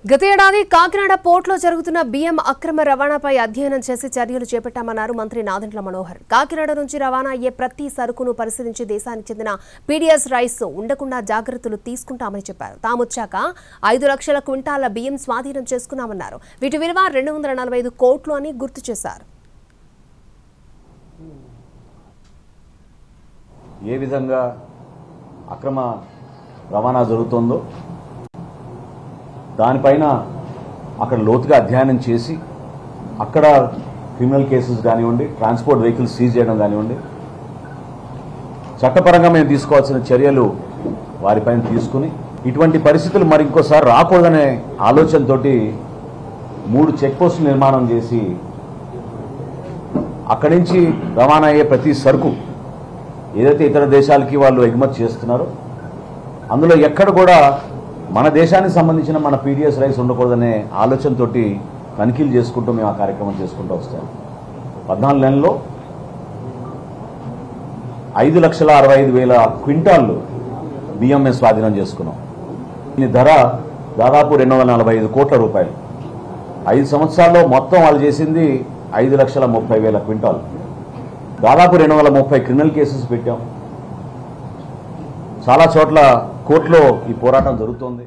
గత ఏడాది కాకినాడ పోర్టులో జరుగుతున్న బియ్యం అక్రమ రవాణాపై అధ్యయనం చేసి చర్యలు చేపట్టామన్నారు మంత్రి నాదెండ్ల మనోహర్. కాకినాడ నుంచి రవాణా అయ్యే ప్రతి సరుకును పరిశీలించి దేశానికి చెందిన పీడీఎస్ రైస్ ఉండకుండా జాగ్రత్తలు తీసుకుంటామని చెప్పారు. తామొచ్చాక 5 లక్షల క్వింటాల బియ్యం స్వాధీనం చేసుకున్నామన్నారు. వీటి విలువ 245 కోట్లు అని గుర్తు చేశారు. ఏ విధంగా అక్రమ రవాణా జరుగుతుందో దానిపైన అక్కడ లోతుగా అధ్యయనం చేసి అక్కడ క్రిమినల్ కేసెస్ కానివ్వండి, ట్రాన్స్పోర్ట్ వెహికల్స్ సీజ్ చేయడం కానివ్వండి, చట్టపరంగా మేము తీసుకోవాల్సిన చర్యలు వారిపైన తీసుకుని ఇటువంటి పరిస్థితులు మరి ఇంకోసారి రాకూడదనే ఆలోచనతోటి 3 చెక్ పోస్టులు నిర్మాణం చేసి అక్కడి నుంచి రవాణా అయ్యే ప్రతి సరుకు ఏదైతే ఇతర దేశాలకి వాళ్ళు ఎగుమతి చేస్తున్నారో అందులో ఎక్కడ కూడా మన దేశానికి సంబంధించిన మన పీడీఎస్ రైస్ ఉండకూడదనే ఆలోచనతోటి తనిఖీలు చేసుకుంటూ మేము ఆ కార్యక్రమం చేసుకుంటూ వస్తాం. 14 నెలల్లో 5,65,000 క్వింటాళ్ళు బియ్యం మేము స్వాధీనం చేసుకున్నాం. దీని ధర దాదాపు 245 కోట్ల రూపాయలు. 5 సంవత్సరాల్లో మొత్తం వాళ్ళు చేసింది 5,30,000 క్వింటాలు. దాదాపు 230 క్రిమినల్ కేసెస్ పెట్టాం. చాలా చోట్ల కోర్టులో ఈ పోరాటం జరుగుతోంది.